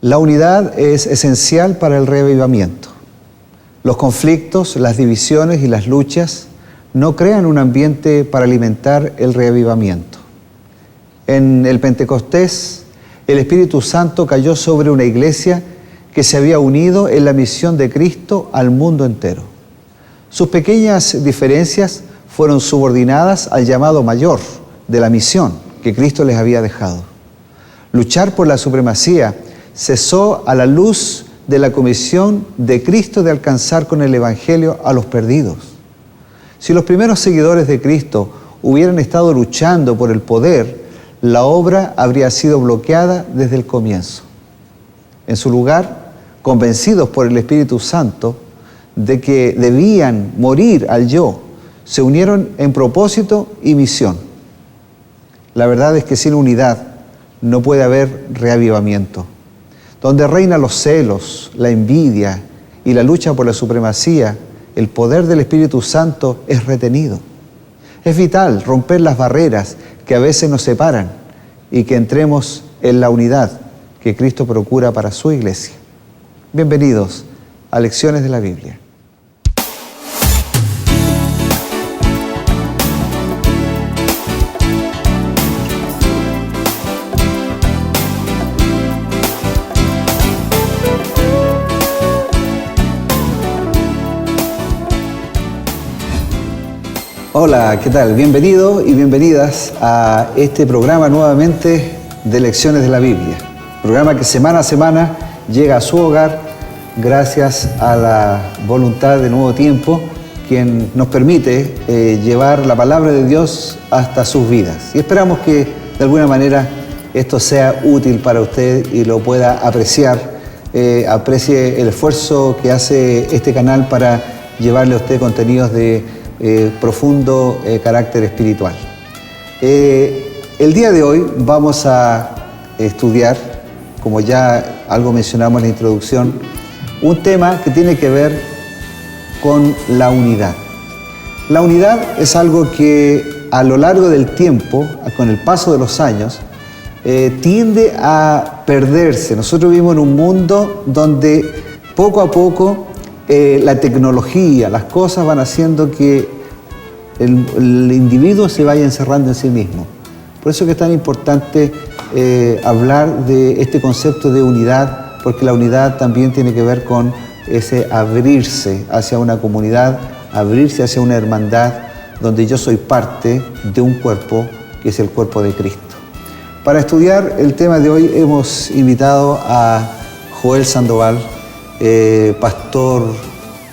La unidad es esencial para el reavivamiento. Los conflictos, las divisiones y las luchas no crean un ambiente para alimentar el reavivamiento. En el Pentecostés, el Espíritu Santo cayó sobre una iglesia que se había unido en la misión de Cristo al mundo entero. Sus pequeñas diferencias fueron subordinadas al llamado mayor de la misión que Cristo les había dejado. Luchar por la supremacía cesó a la luz de la comisión de Cristo de alcanzar con el Evangelio a los perdidos. Si los primeros seguidores de Cristo hubieran estado luchando por el poder, la obra habría sido bloqueada desde el comienzo. En su lugar, convencidos por el Espíritu Santo de que debían morir al yo, se unieron en propósito y misión. La verdad es que sin unidad no puede haber reavivamiento. Donde reinan los celos, la envidia y la lucha por la supremacía, el poder del Espíritu Santo es retenido. Es vital romper las barreras que a veces nos separan y que entremos en la unidad que Cristo procura para su iglesia. Bienvenidos a Lecciones de la Biblia. Hola, ¿qué tal? Bienvenidos y bienvenidas a este programa nuevamente de Lecciones de la Biblia. Programa que semana a semana llega a su hogar gracias a la voluntad de Nuevo Tiempo, quien nos permite llevar la palabra de Dios hasta sus vidas. Y esperamos que de alguna manera esto sea útil para usted y lo pueda apreciar, aprecie el esfuerzo que hace este canal para llevarle a usted contenidos de profundo carácter espiritual. El día de hoy vamos a estudiar, como ya algo mencionamos en la introducción, un tema que tiene que ver con la unidad. La unidad es algo que a lo largo del tiempo, con el paso de los años, tiende a perderse. Nosotros vivimos en un mundo donde poco a poco la tecnología, las cosas van haciendo que el individuo se vaya encerrando en sí mismo. Por eso que es tan importante hablar de este concepto de unidad, porque la unidad también tiene que ver con ese abrirse hacia una comunidad, abrirse hacia una hermandad, donde yo soy parte de un cuerpo que es el cuerpo de Cristo. Para estudiar el tema de hoy hemos invitado a Joel Sandoval, pastor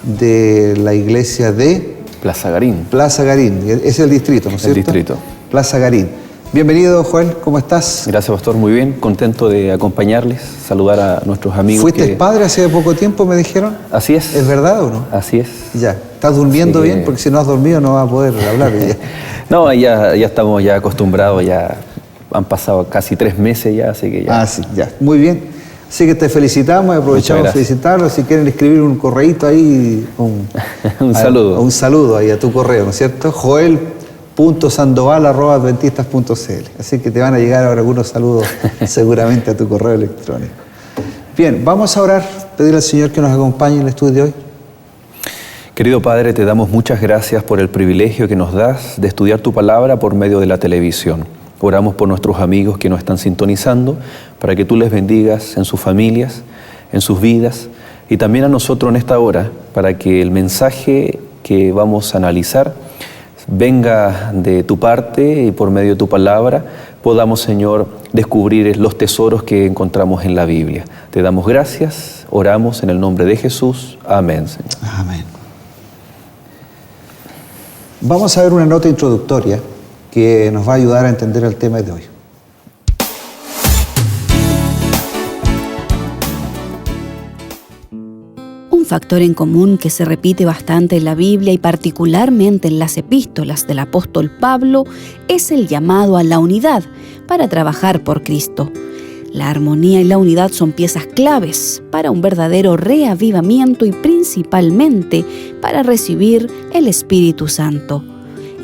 de la iglesia de Plaza Garín. Plaza Garín, es el distrito, ¿no es cierto? El distrito. Plaza Garín. Bienvenido, Joel, ¿cómo estás? Gracias, pastor, muy bien, contento de acompañarles, saludar a nuestros amigos. ¿Fuiste padre hace poco tiempo, me dijeron? Así es. ¿Es verdad o no? Así es. Ya, ¿estás durmiendo bien? Porque si no has dormido no vas a poder hablar. No, ya estamos ya acostumbrados, ya han pasado casi 3 meses ya, así que ya. Ah, sí, ya, muy bien. Así que te felicitamos y aprovechamos de felicitarlos. Si quieren escribir un correíto ahí, un saludo. Un saludo ahí a tu correo, ¿no es cierto? joel.sandoval@adventistas.cl. Así que te van a llegar ahora algunos saludos seguramente a tu correo electrónico. Bien, vamos a orar, pedir al Señor que nos acompañe en el estudio de hoy. Querido Padre, te damos muchas gracias por el privilegio que nos das de estudiar tu palabra por medio de la televisión. Oramos por nuestros amigos que nos están sintonizando, para que tú les bendigas en sus familias, en sus vidas, y también a nosotros en esta hora, para que el mensaje que vamos a analizar venga de tu parte y por medio de tu palabra podamos, Señor, descubrir los tesoros que encontramos en la Biblia. Te damos gracias, oramos en el nombre de Jesús. Amén, Señor. Amén. Vamos a ver una nota introductoria que nos va a ayudar a entender el tema de hoy. Un factor en común que se repite bastante en la Biblia y particularmente en las epístolas del apóstol Pablo es el llamado a la unidad para trabajar por Cristo. La armonía y la unidad son piezas claves para un verdadero reavivamiento y principalmente para recibir el Espíritu Santo.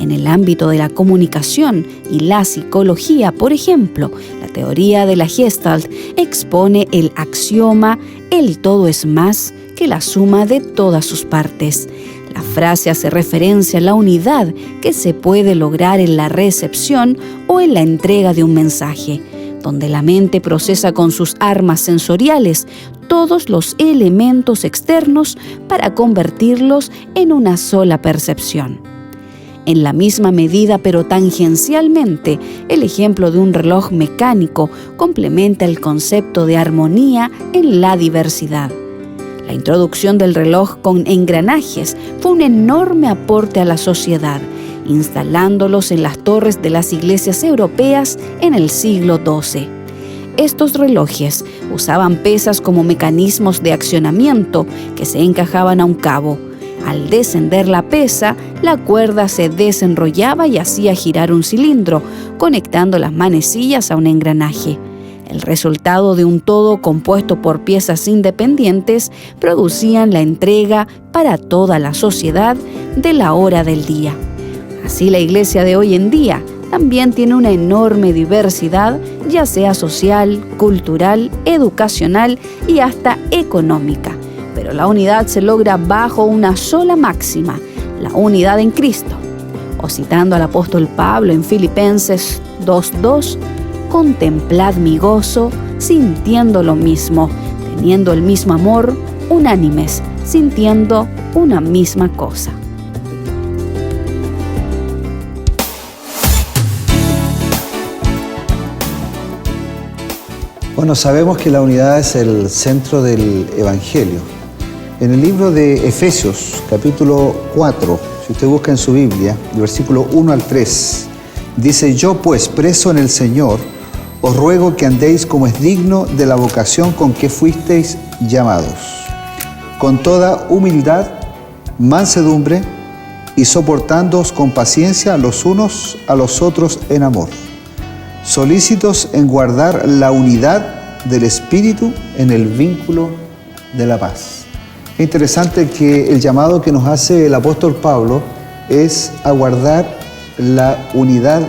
En el ámbito de la comunicación y la psicología, por ejemplo, la teoría de la Gestalt expone el axioma «el todo es más que la suma de todas sus partes». La frase hace referencia a la unidad que se puede lograr en la recepción o en la entrega de un mensaje, donde la mente procesa con sus armas sensoriales todos los elementos externos para convertirlos en una sola percepción. En la misma medida, pero tangencialmente, el ejemplo de un reloj mecánico complementa el concepto de armonía en la diversidad. La introducción del reloj con engranajes fue un enorme aporte a la sociedad, instalándolos en las torres de las iglesias europeas en el siglo XII. Estos relojes usaban pesas como mecanismos de accionamiento que se encajaban a un cabo. Al descender la pesa, la cuerda se desenrollaba y hacía girar un cilindro, conectando las manecillas a un engranaje. El resultado de un todo compuesto por piezas independientes producían la entrega para toda la sociedad de la hora del día. Así la iglesia de hoy en día también tiene una enorme diversidad, ya sea social, cultural, educacional y hasta económica. Pero la unidad se logra bajo una sola máxima, la unidad en Cristo. O citando al apóstol Pablo en Filipenses 2:2, contemplad mi gozo, sintiendo lo mismo, teniendo el mismo amor, unánimes, sintiendo una misma cosa. Bueno, sabemos que la unidad es el centro del Evangelio. En el libro de Efesios, capítulo 4, si usted busca en su Biblia, del versículo 1 al 3, dice: yo pues, preso en el Señor, os ruego que andéis como es digno de la vocación con que fuisteis llamados, con toda humildad, mansedumbre y soportándoos con paciencia los unos a los otros en amor, solícitos en guardar la unidad del Espíritu en el vínculo de la paz. Es interesante que el llamado que nos hace el apóstol Pablo es a guardar la unidad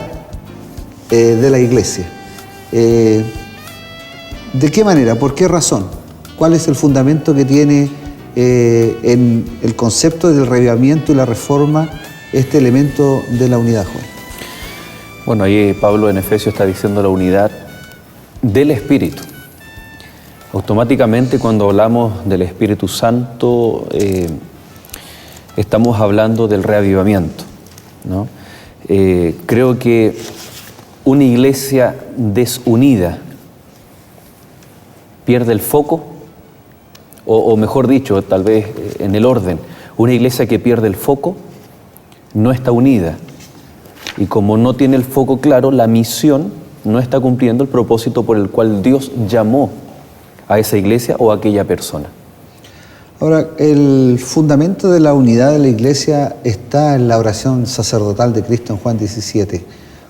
de la iglesia. ¿De qué manera? ¿Por qué razón? ¿Cuál es el fundamento que tiene en el concepto del reavivamiento y la reforma este elemento de la unidad, Juan? Bueno, ahí Pablo en Efesios está diciendo la unidad del Espíritu. Automáticamente cuando hablamos del Espíritu Santo estamos hablando del reavivamiento, ¿no? Creo que una iglesia desunida pierde el foco, o mejor dicho, tal vez en el orden, una iglesia que pierde el foco no está unida. Y como no tiene el foco claro, la misión no está cumpliendo el propósito por el cual Dios llamó a esa iglesia o a aquella persona. Ahora, el fundamento de la unidad de la iglesia está en la oración sacerdotal de Cristo en Juan 17.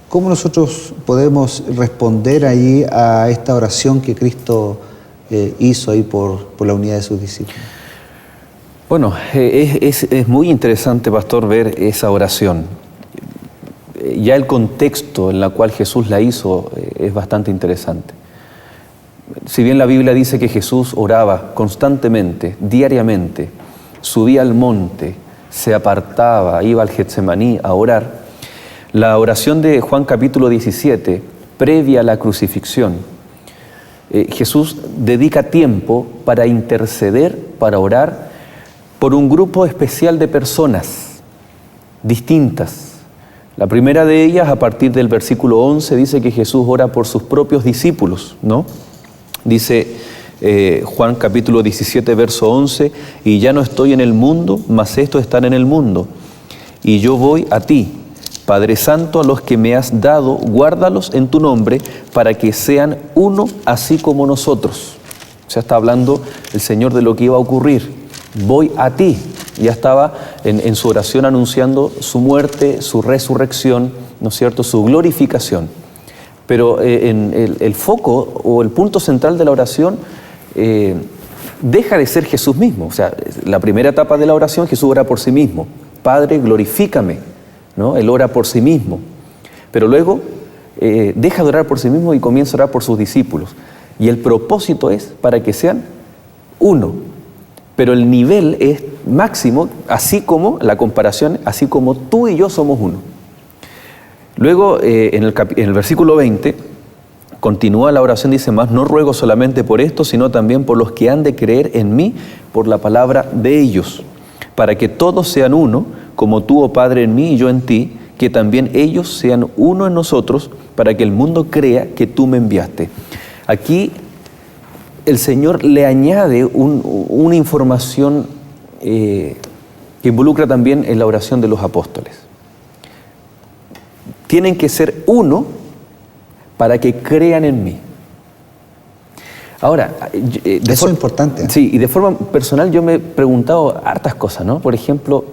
¿Cómo nosotros podemos responder ahí a esta oración que Cristo hizo ahí por la unidad de sus discípulos? Bueno, es muy interesante, pastor, ver esa oración. Ya el contexto en el cual Jesús la hizo es bastante interesante. Si bien la Biblia dice que Jesús oraba constantemente, diariamente, subía al monte, se apartaba, iba al Getsemaní a orar, la oración de Juan capítulo 17, previa a la crucifixión, Jesús dedica tiempo para interceder, para orar por un grupo especial de personas distintas. La primera de ellas, a partir del versículo 11, dice que Jesús ora por sus propios discípulos, ¿no? Dice Juan capítulo 17, verso 11, y ya no estoy en el mundo, mas estos están en el mundo, y yo voy a ti. Padre Santo, a los que me has dado, guárdalos en tu nombre, para que sean uno así como nosotros. O sea, está hablando el Señor de lo que iba a ocurrir. Voy a ti. Ya estaba en su oración anunciando su muerte, su resurrección, ¿no es cierto?, su glorificación. Pero en el foco o el punto central de la oración deja de ser Jesús mismo. O sea, la primera etapa de la oración, Jesús ora por sí mismo. Padre, glorifícame, ¿no? Él ora por sí mismo, pero luego deja de orar por sí mismo y comienza a orar por sus discípulos. Y el propósito es para que sean uno, pero el nivel es máximo, así como la comparación, así como tú y yo somos uno. Luego, en el versículo 20, continúa la oración, dice más, no ruego solamente por esto, sino también por los que han de creer en mí por la palabra de ellos, para que todos sean uno, como tú, oh Padre, en mí y yo en ti, que también ellos sean uno en nosotros, para que el mundo crea que tú me enviaste. Aquí el Señor le añade una información que involucra también en la oración de los apóstoles. Tienen que ser uno para que crean en mí. Ahora, eso es importante. Sí, y de forma personal yo me he preguntado hartas cosas, ¿no? Por ejemplo,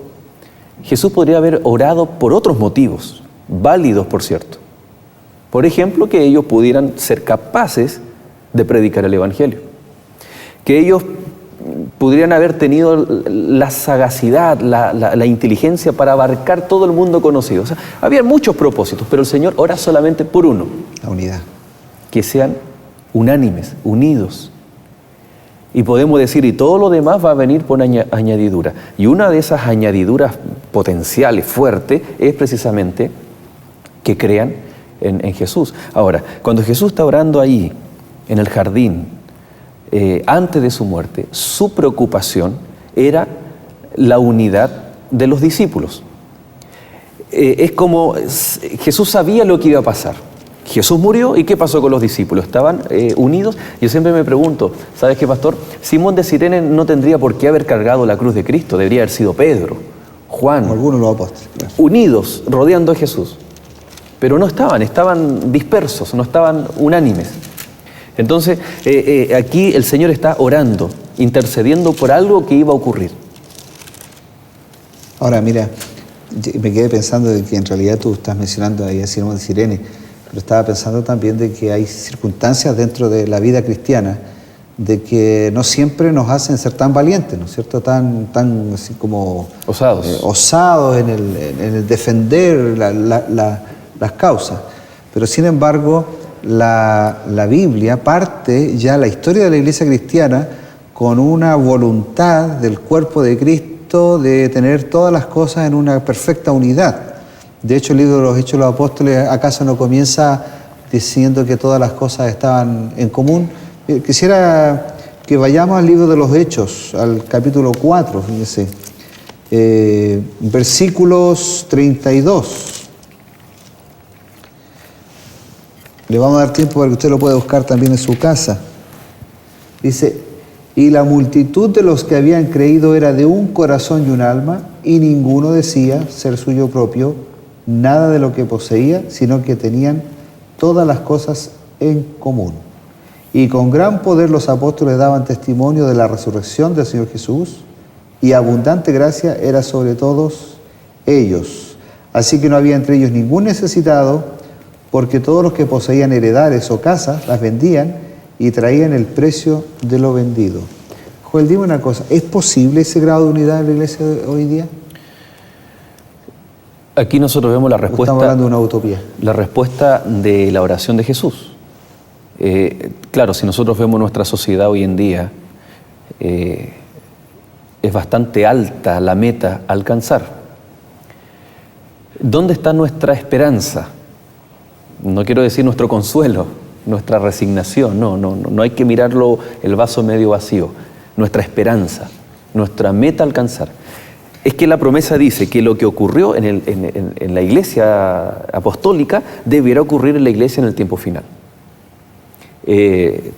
Jesús podría haber orado por otros motivos, válidos por cierto. Por ejemplo, que ellos pudieran ser capaces de predicar el Evangelio. Que ellos pudieran haber tenido la sagacidad, la inteligencia para abarcar todo el mundo conocido. O sea, había muchos propósitos, pero el Señor ora solamente por uno. La unidad. Que sean unánimes, unidos. Y podemos decir, y todo lo demás va a venir por añadidura. Y una de esas añadiduras potenciales, fuertes, es precisamente que crean en Jesús. Ahora, cuando Jesús está orando ahí, en el jardín, antes de su muerte, su preocupación era la unidad de los discípulos. Es como Jesús sabía lo que iba a pasar. Jesús murió y ¿qué pasó con los discípulos? ¿Estaban unidos? Yo siempre me pregunto, ¿sabes qué, pastor? Simón de Cirene no tendría por qué haber cargado la cruz de Cristo, debería haber sido Pedro, Juan, o algunos de los apóstoles, claro. Unidos, rodeando a Jesús. Pero no estaban dispersos, no estaban unánimes. Entonces, aquí el Señor está orando, intercediendo por algo que iba a ocurrir. Ahora, mira, me quedé pensando de que en realidad tú estás mencionando ahí a Simón de Cirene, pero estaba pensando también de que hay circunstancias dentro de la vida cristiana de que no siempre nos hacen ser tan valientes, ¿no es cierto? Tan así como osados en el defender las causas. Pero sin embargo, la Biblia parte ya la historia de la iglesia cristiana con una voluntad del cuerpo de Cristo de tener todas las cosas en una perfecta unidad. De hecho, el libro de los Hechos de los Apóstoles, ¿acaso no comienza diciendo que todas las cosas estaban en común? Quisiera que vayamos al libro de los Hechos, al capítulo 4, fíjese, versículos 32. Le vamos a dar tiempo para que usted lo pueda buscar también en su casa. Dice, y la multitud de los que habían creído era de un corazón y un alma, y ninguno decía ser suyo propio nada de lo que poseía, sino que tenían todas las cosas en común. Y con gran poder los apóstoles daban testimonio de la resurrección del Señor Jesús, y abundante gracia era sobre todos ellos. Así que no había entre ellos ningún necesitado, porque todos los que poseían heredades o casas las vendían y traían el precio de lo vendido. Joel, dime una cosa, ¿es posible ese grado de unidad en la iglesia de hoy día? Aquí nosotros vemos la respuesta. Estamos hablando de una utopía. La respuesta de la oración de Jesús. Claro, si nosotros vemos nuestra sociedad hoy en día, es bastante alta la meta a alcanzar. ¿Dónde está nuestra esperanza? No quiero decir nuestro consuelo, nuestra resignación, no hay que mirarlo el vaso medio vacío. Nuestra esperanza, nuestra meta a alcanzar. Es que la promesa dice que lo que ocurrió en la iglesia apostólica debiera ocurrir en la iglesia en el tiempo final.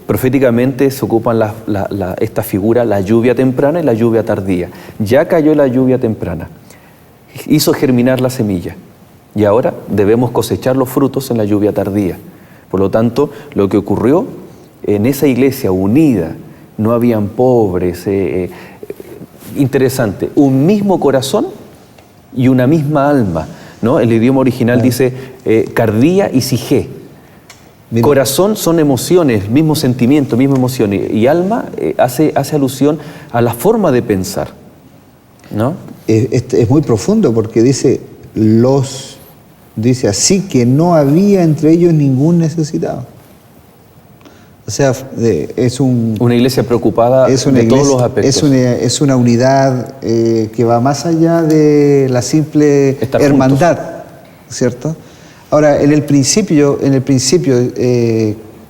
Proféticamente se ocupan esta figura, la lluvia temprana y la lluvia tardía. Ya cayó la lluvia temprana, hizo germinar la semilla y ahora debemos cosechar los frutos en la lluvia tardía. Por lo tanto, lo que ocurrió en esa iglesia unida, no habían pobres, interesante, un mismo corazón y una misma alma, ¿no? El idioma original dice cardía y sigé. Mira. Corazón son emociones, mismo sentimiento, misma emoción, y alma hace alusión a la forma de pensar, ¿no? Es muy profundo porque dice dice así que no había entre ellos ningún necesitado. O sea, una iglesia preocupada de todos los aspectos. Es una unidad que va más allá de la simple hermandad, ¿cierto? Ahora, en el principio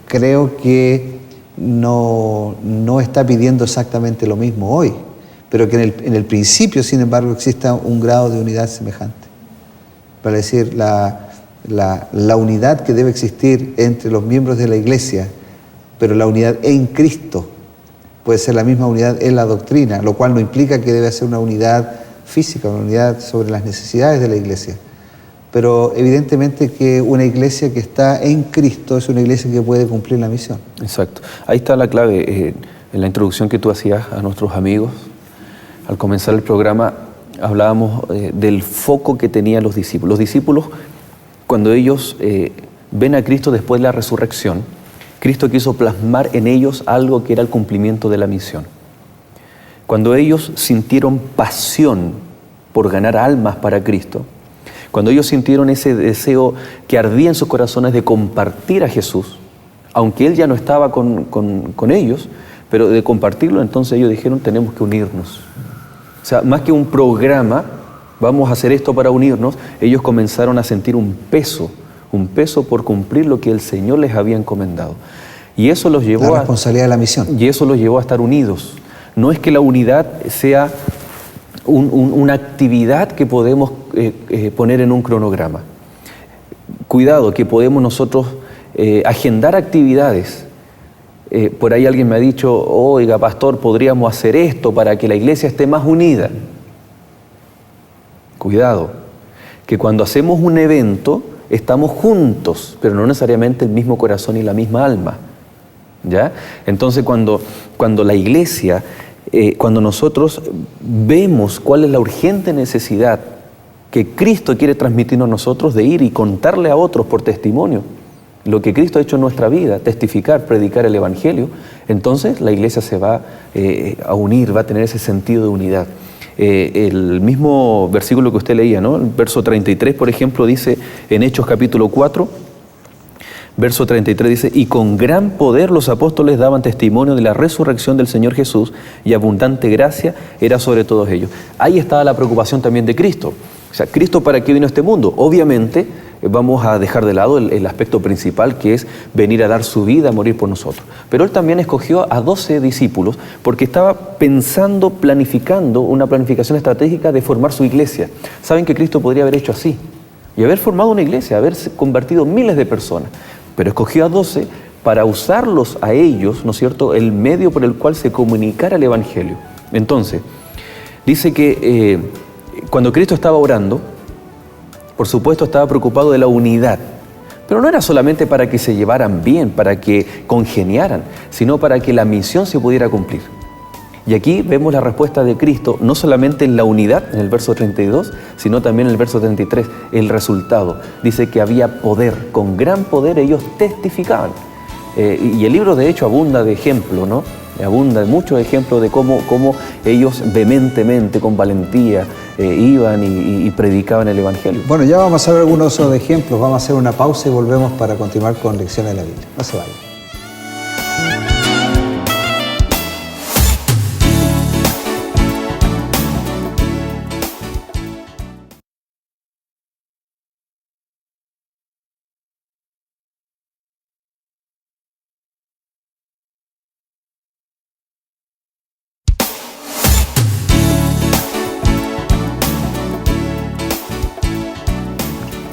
creo que no está pidiendo exactamente lo mismo hoy, pero que en el principio, sin embargo, exista un grado de unidad semejante. Para decir, la unidad que debe existir entre los miembros de la iglesia, pero la unidad en Cristo puede ser la misma unidad en la doctrina, lo cual no implica que debe ser una unidad física, una unidad sobre las necesidades de la iglesia. Pero evidentemente que una iglesia que está en Cristo es una iglesia que puede cumplir la misión. Exacto. Ahí está la clave. En la introducción que tú hacías a nuestros amigos, al comenzar el programa, hablábamos del foco que tenían los discípulos. Los discípulos, cuando ellos ven a Cristo después de la resurrección, Cristo quiso plasmar en ellos algo que era el cumplimiento de la misión. Cuando ellos sintieron pasión por ganar almas para Cristo, cuando ellos sintieron ese deseo que ardía en sus corazones de compartir a Jesús, aunque Él ya no estaba con ellos, pero de compartirlo, entonces ellos dijeron, tenemos que unirnos. O sea, más que un programa, vamos a hacer esto para unirnos, ellos comenzaron a sentir un peso por cumplir lo que el Señor les había encomendado. Y eso los llevó la responsabilidad de la misión. Y eso los llevó a estar unidos. No es que la unidad sea una actividad que podemos poner en un cronograma. Cuidado, que podemos nosotros agendar actividades. Por ahí alguien me ha dicho, oiga, pastor, podríamos hacer esto para que la iglesia esté más unida. Cuidado, que cuando hacemos un evento, estamos juntos, pero no necesariamente el mismo corazón y la misma alma, ¿ya? Entonces, cuando la iglesia, cuando nosotros vemos cuál es la urgente necesidad que Cristo quiere transmitirnos a nosotros de ir y contarle a otros por testimonio lo que Cristo ha hecho en nuestra vida, testificar, predicar el Evangelio, entonces la iglesia se va a unir, va a tener ese sentido de unidad. El mismo versículo que usted leía, ¿no? El verso 33, por ejemplo, dice en Hechos capítulo 4, verso 33 dice, y con gran poder los apóstoles daban testimonio de la resurrección del Señor Jesús y abundante gracia era sobre todos ellos. Ahí estaba la preocupación también de Cristo. O sea, ¿Cristo para qué vino a este mundo? Obviamente vamos a dejar de lado el aspecto principal, que es venir a dar su vida, a morir por nosotros. Pero Él también escogió a 12 discípulos porque estaba planificando una planificación estratégica de formar su iglesia. Saben que Cristo podría haber hecho así y haber formado una iglesia, haber convertido miles de personas, pero escogió a 12 para usarlos a ellos, ¿no es cierto?, el medio por el cual se comunicara el Evangelio. Entonces, dice que cuando Cristo estaba orando, por supuesto estaba preocupado de la unidad, pero no era solamente para que se llevaran bien, para que congeniaran, sino para que la misión se pudiera cumplir. Y aquí vemos la respuesta de Cristo, no solamente en la unidad, en el verso 32, sino también en el verso 33, el resultado. Dice que había poder, con gran poder ellos testificaban. Y el libro de hecho abunda de ejemplos, ¿no? Abunda de muchos ejemplos de cómo ellos vehementemente, con valentía, iban y predicaban el Evangelio. Bueno, ya vamos a ver algunos de ejemplos, vamos a hacer una pausa y volvemos para continuar con lecciones de la Biblia. No se vayan.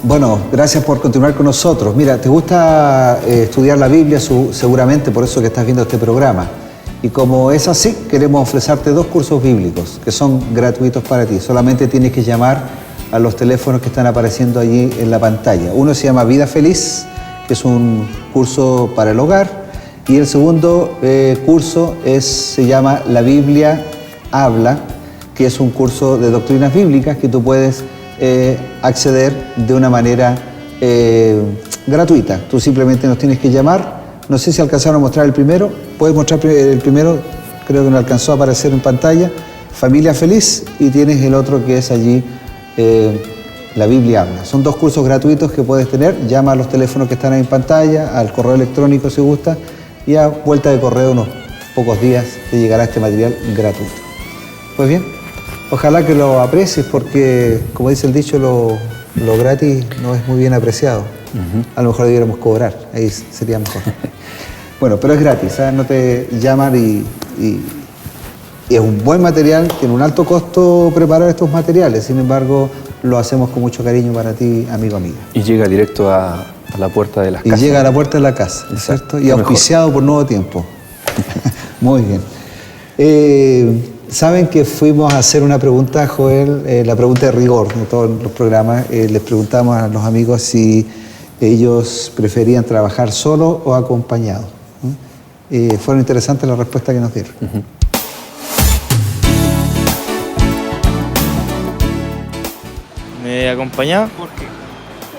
Bueno, gracias por continuar con nosotros. Mira, te gusta estudiar la Biblia seguramente, por eso que estás viendo este programa. Y como es así, queremos ofrecerte 2 cursos bíblicos que son gratuitos para ti. Solamente tienes que llamar a los teléfonos que están apareciendo allí en la pantalla. Uno se llama Vida Feliz, que es un curso para el hogar. Y el segundo curso se llama La Biblia Habla, que es un curso de doctrinas bíblicas que tú puedes acceder de una manera gratuita. Tú simplemente nos tienes que llamar. No sé si alcanzaron a mostrar el primero. Puedes mostrar el primero, creo que no alcanzó a aparecer en pantalla. Familia Feliz, y tienes el otro que es allí La Biblia habla. Son 2 cursos gratuitos que puedes tener. Llama a los teléfonos que están ahí en pantalla, al correo electrónico si gusta, y a vuelta de correo unos pocos días te llegará este material gratuito. Pues bien, ojalá que lo aprecies porque, como dice el dicho, lo gratis no es muy bien apreciado. A lo mejor debiéramos cobrar, ahí sería mejor. Bueno, pero es gratis, ¿sabes? No te llaman y es un buen material, tiene un alto costo preparar estos materiales, sin embargo, lo hacemos con mucho cariño para ti, amigo, amiga. Y llega directo a la puerta de las casas. Y llega a la puerta de la casa, ¿cierto? Y auspiciado por Nuevo Tiempo. Muy bien. Saben que fuimos a hacer una pregunta, Joel, la pregunta de rigor de todos los programas. Les preguntamos a los amigos si ellos preferían trabajar solos o acompañados. Fueron interesantes las respuestas que nos dieron. Acompañado. ¿Por qué?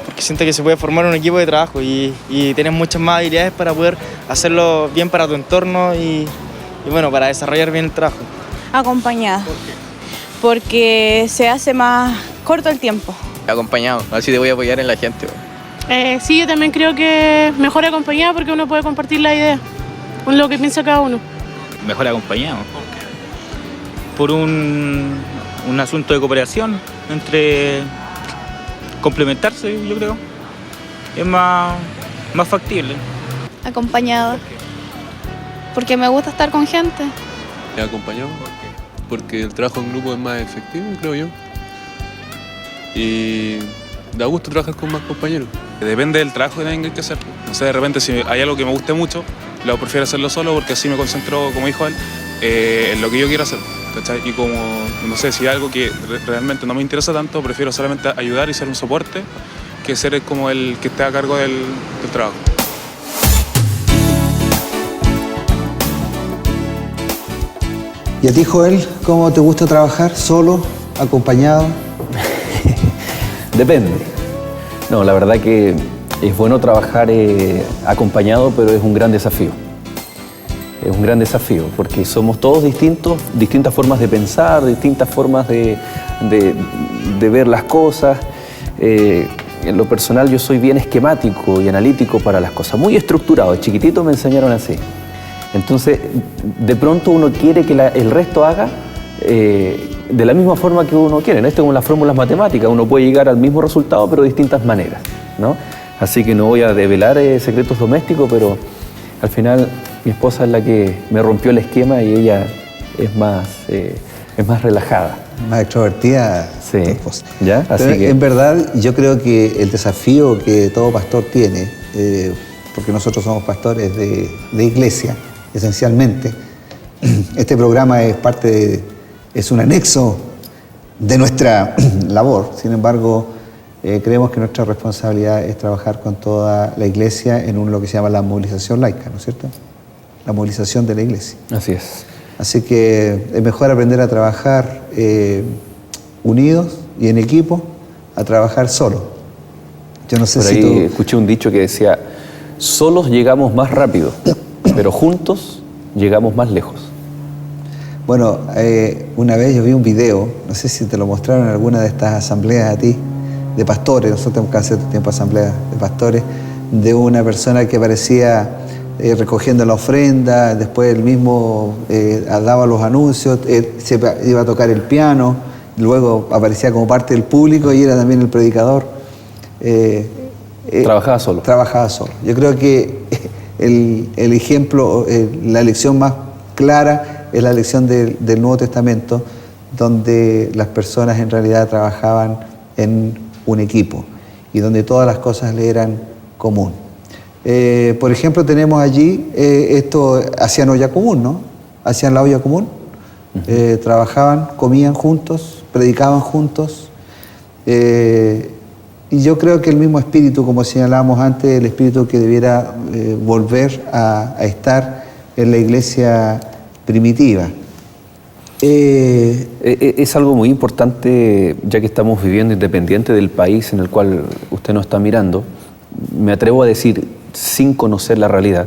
Porque siento que se puede formar un equipo de trabajo y tienes muchas más habilidades para poder hacerlo bien para tu entorno y bueno, para desarrollar bien el trabajo. Acompañada. ¿Por qué? Porque se hace más corto el tiempo. Acompañado, así te voy a apoyar en la gente. Sí, yo también creo que mejor acompañado porque uno puede compartir la idea, con lo que piensa cada uno. Mejor acompañado. ¿Por qué? Por un asunto de cooperación entre complementarse, yo creo. Es más factible. Acompañado. Porque me gusta estar con gente. Acompañado. ¿Por qué? Porque el trabajo en grupo es más efectivo, creo yo. Y da gusto trabajar con más compañeros. Depende del trabajo que tenga que hacer. No sé, de repente si hay algo que me guste mucho, lo prefiero hacerlo solo porque así me concentro, como dijo él, en lo que yo quiero hacer. ¿Cachai? Y como, no sé, si hay algo que realmente no me interesa tanto, prefiero solamente ayudar y ser un soporte que ser como el que esté a cargo del trabajo. ¿Y a ti, Joel, cómo te gusta trabajar? ¿Solo? ¿Acompañado? Depende. No, la verdad que es bueno trabajar acompañado, pero es un gran desafío. Es un gran desafío, porque somos todos distintos, distintas formas de pensar, distintas formas de ver las cosas. En lo personal yo soy bien esquemático y analítico para las cosas, muy estructurado. De chiquitito me enseñaron así. Entonces, de pronto uno quiere que el resto haga de la misma forma que uno quiere. Esto es como las fórmulas matemáticas, uno puede llegar al mismo resultado, pero de distintas maneras, ¿no? Así que no voy a develar secretos domésticos, pero al final mi esposa es la que me rompió el esquema y ella es más relajada. Más extrovertida. Sí. Tu esposa. ¿Ya? Así pero que... en verdad, yo creo que el desafío que todo pastor tiene, porque nosotros somos pastores de iglesia, esencialmente, este programa es un anexo de nuestra labor. Sin embargo, creemos que nuestra responsabilidad es trabajar con toda la iglesia en lo que se llama la movilización laica, ¿no es cierto? La movilización de la iglesia. Así es. Así que es mejor aprender a trabajar unidos y en equipo a trabajar solo. Yo no sé Por si ahí escuché un dicho que decía, solos llegamos más rápido, pero juntos llegamos más lejos. Bueno, una vez yo vi un video, no sé si te lo mostraron en alguna de estas asambleas a ti, de pastores, nosotros tenemos que hacer tiempo asambleas de pastores, de una persona que aparecía recogiendo la ofrenda, después él mismo daba los anuncios, se iba a tocar el piano, luego aparecía como parte del público y era también el predicador. Trabajaba solo. Trabajaba solo. Yo creo que el ejemplo, la lección más clara es la lección del Nuevo Testamento, donde las personas en realidad trabajaban en un equipo y donde todas las cosas le eran común. Por ejemplo, tenemos allí, hacían olla común, ¿no? Hacían la olla común, trabajaban, comían juntos, predicaban juntos. Y yo creo que el mismo espíritu, como señalábamos antes, el espíritu que debiera volver a estar en la iglesia primitiva. Es algo muy importante, ya que estamos viviendo independiente del país en el cual usted nos está mirando. Me atrevo a decir, sin conocer la realidad,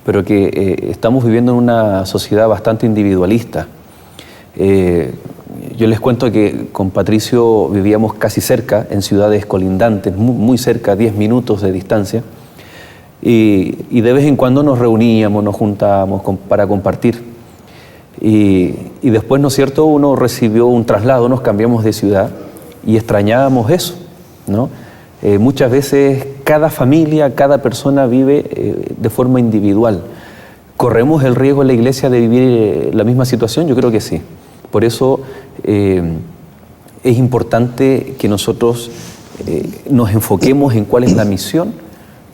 pero que estamos viviendo en una sociedad bastante individualista. Yo Yo les cuento que con Patricio vivíamos casi cerca, en ciudades colindantes, muy cerca, 10 minutos de distancia, y de vez en cuando nos reuníamos, nos juntábamos para compartir. Y después, ¿no es cierto?, uno recibió un traslado, nos cambiamos de ciudad y extrañábamos eso, ¿no? Muchas veces cada familia, cada persona vive de forma individual. ¿Corremos el riesgo en la iglesia de vivir la misma situación? Yo creo que sí. Por eso es importante que nosotros nos enfoquemos en cuál es la misión,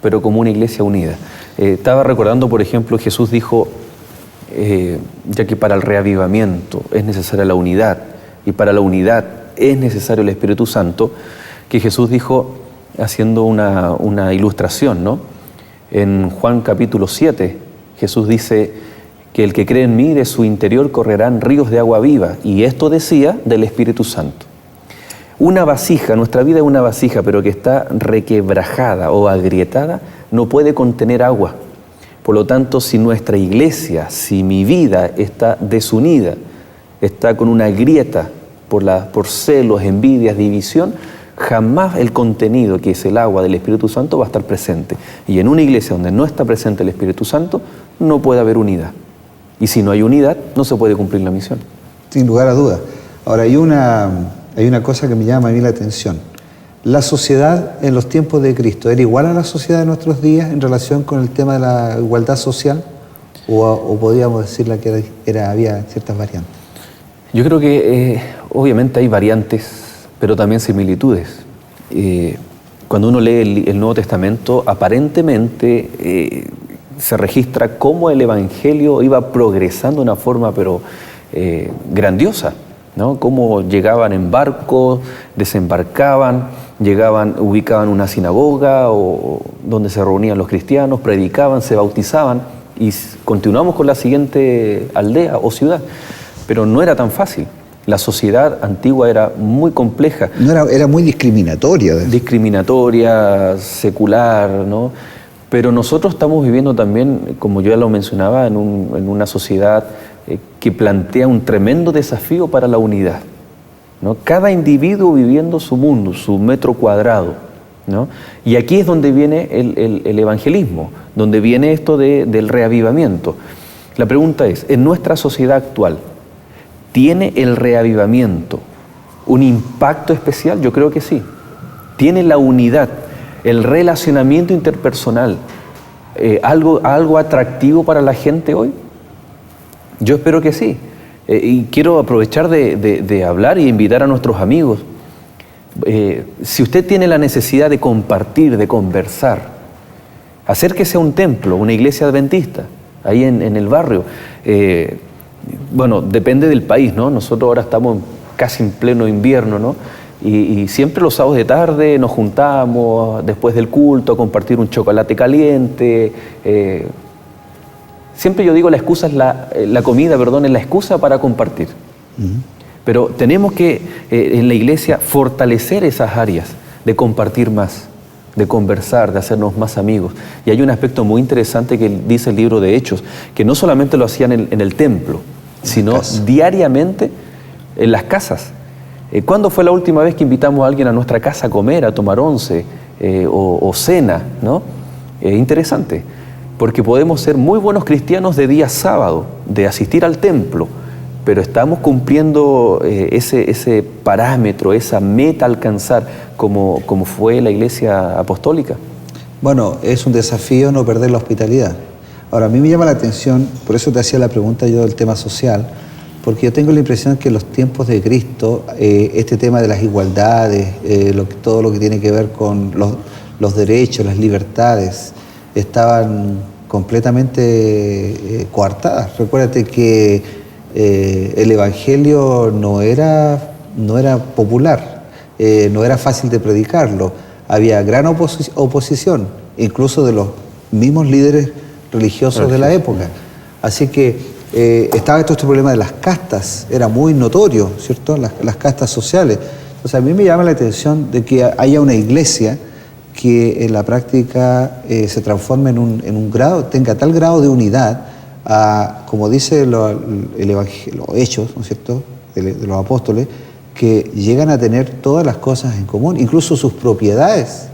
pero como una iglesia unida. Estaba recordando, por ejemplo, Jesús dijo, ya que para el reavivamiento es necesaria la unidad, y para la unidad es necesario el Espíritu Santo, que Jesús dijo, haciendo una ilustración, ¿no? En Juan capítulo 7, Jesús dice que el que cree en mí, de su interior correrán ríos de agua viva, y esto decía del Espíritu Santo. Una vasija, nuestra vida es una vasija, pero que está requebrajada o agrietada, no puede contener agua. Por lo tanto, si nuestra iglesia, si mi vida está desunida, está con una grieta por celos, envidias, división, jamás el contenido, que es el agua del Espíritu Santo, va a estar presente. Y en una iglesia donde no está presente el Espíritu Santo, no puede haber unidad. Y si no hay unidad, no se puede cumplir la misión. Sin lugar a dudas. Ahora, hay una cosa que me llama a mí la atención. ¿La sociedad en los tiempos de Cristo era igual a la sociedad de nuestros días en relación con el tema de la igualdad social? ¿O podríamos decirle que había ciertas variantes? Yo creo que obviamente hay variantes, pero también similitudes. Cuando uno lee el Nuevo Testamento, aparentemente se registra cómo el Evangelio iba progresando de una forma pero grandiosa, ¿no? Cómo llegaban en barcos, desembarcaban, ubicaban una sinagoga o donde se reunían los cristianos, predicaban, se bautizaban y continuamos con la siguiente aldea o ciudad. Pero no era tan fácil. La sociedad antigua era muy compleja. Era muy discriminatoria. Discriminatoria, secular, ¿no? Pero nosotros estamos viviendo también, como yo ya lo mencionaba, en una sociedad que plantea un tremendo desafío para la unidad, ¿no? Cada individuo viviendo su mundo, su metro cuadrado, ¿no? Y aquí es donde viene el evangelismo, donde viene esto del reavivamiento. La pregunta es, ¿en nuestra sociedad actual tiene el reavivamiento un impacto especial? Yo creo que sí. ¿Tiene la unidad, el relacionamiento interpersonal, algo atractivo para la gente hoy? Yo espero que sí. Y quiero aprovechar de hablar y invitar a nuestros amigos. Si usted tiene la necesidad de compartir, de conversar, acérquese a un templo, una iglesia adventista, ahí en el barrio. Bueno, depende del país, ¿no? Nosotros ahora estamos casi en pleno invierno, ¿no? Y siempre los sábados de tarde nos juntamos después del culto a compartir un chocolate caliente. Siempre yo digo, la excusa es la comida, perdón, es la excusa para compartir. Pero tenemos que en la iglesia fortalecer esas áreas de compartir más, de conversar, de hacernos más amigos. Y hay un aspecto muy interesante que dice el libro de Hechos, que no solamente lo hacían en el templo, sino diariamente en las casas. ¿Cuándo fue la última vez que invitamos a alguien a nuestra casa a comer, a tomar once o cena, ¿no? Interesante, porque podemos ser muy buenos cristianos de día sábado, de asistir al templo, pero estamos cumpliendo ese parámetro, esa meta a alcanzar como fue la iglesia apostólica. Bueno, es un desafío no perder la hospitalidad. Ahora, a mí me llama la atención, por eso te hacía la pregunta yo del tema social, porque yo tengo la impresión que en los tiempos de Cristo, este tema de las igualdades, todo lo que tiene que ver con los derechos, las libertades, estaban completamente coartadas. Recuérdate que el Evangelio no era popular, no era fácil de predicarlo. Había gran oposición, incluso de los mismos líderes religiosos de la época. Así que estaba este problema de las castas, era muy notorio, ¿cierto? Las castas sociales. Entonces a mí me llama la atención de que haya una iglesia que en la práctica se transforme en un grado, tenga tal grado de unidad, como dice los Hechos, ¿no es cierto? de los apóstoles, que llegan a tener todas las cosas en común, incluso sus propiedades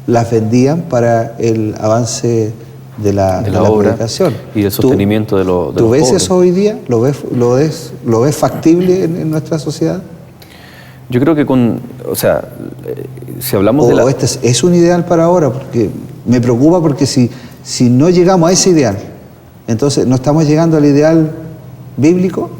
las vendían para el avance de la obra predicación. Y el sostenimiento de los ¿Tú ves pobres. eso hoy día? ¿Lo ves factible en nuestra sociedad? Yo creo que si hablamos de ¿O este es un ideal para ahora? Porque me preocupa porque si no llegamos a ese ideal, entonces no estamos llegando al ideal bíblico.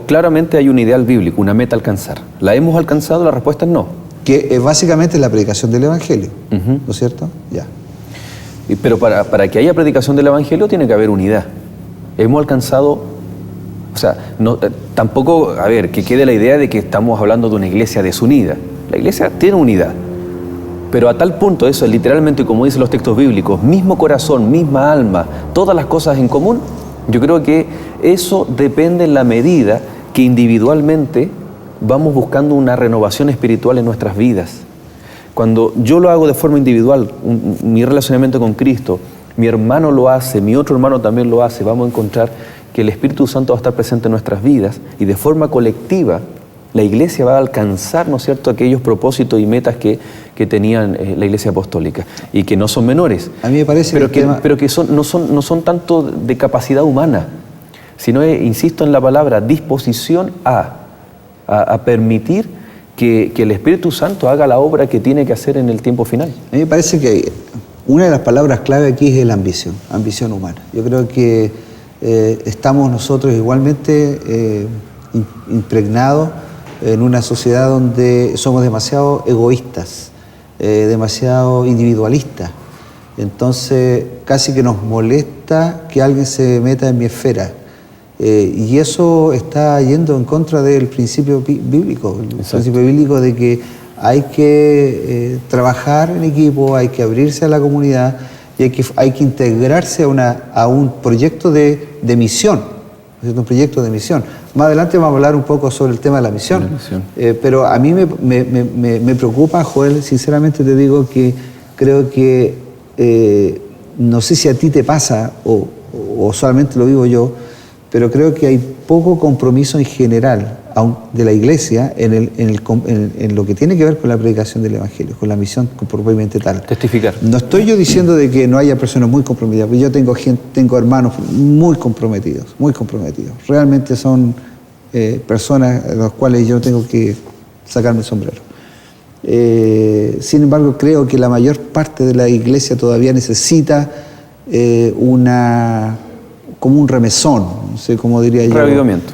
Claramente hay un ideal bíblico, una meta a alcanzar. ¿La hemos alcanzado? La respuesta es no. Que es básicamente la predicación del Evangelio, ¿no es cierto? Ya. Pero para que haya predicación del Evangelio tiene que haber unidad. Hemos alcanzado, tampoco, que quede la idea de que estamos hablando de una iglesia desunida. La iglesia tiene unidad, pero a tal punto, eso literalmente, como dicen los textos bíblicos, mismo corazón, misma alma, todas las cosas en común. Yo creo que eso depende en la medida que individualmente vamos buscando una renovación espiritual en nuestras vidas. Cuando yo lo hago de forma individual, mi relacionamiento con Cristo, mi hermano lo hace, mi otro hermano también lo hace, vamos a encontrar que el Espíritu Santo va a estar presente en nuestras vidas y de forma colectiva la iglesia va a alcanzar, ¿no es cierto?, aquellos propósitos y metas que tenían la iglesia apostólica y que no son menores. A mí me parece pero que no son tanto de capacidad humana, sino, insisto en la palabra, disposición a permitir que el Espíritu Santo haga la obra que tiene que hacer en el tiempo final. A mí me parece que una de las palabras clave aquí es la ambición humana. Yo creo que estamos nosotros igualmente impregnados en una sociedad donde somos demasiado egoístas, demasiado individualistas. Entonces casi que nos molesta que alguien se meta en mi esfera. Y eso está yendo en contra del principio bíblico, de que hay que trabajar en equipo, hay que abrirse a la comunidad y hay que integrarse a un proyecto de misión, un proyecto de misión. Más adelante vamos a hablar un poco sobre el tema de la misión. Pero a mí me preocupa, Joel, sinceramente te digo que creo que, no sé si a ti te pasa o solamente lo vivo yo, pero creo que hay poco compromiso en general de la iglesia en lo que tiene que ver con la predicación del Evangelio, con la misión propiamente tal. Testificar. No estoy yo diciendo de que no haya personas muy comprometidas, porque yo tengo hermanos muy comprometidos. Realmente son personas a las cuales yo tengo que sacarme el sombrero. Sin embargo, creo que la mayor parte de la iglesia todavía necesita como un remesón, no sé cómo diría yo. Reavivamiento.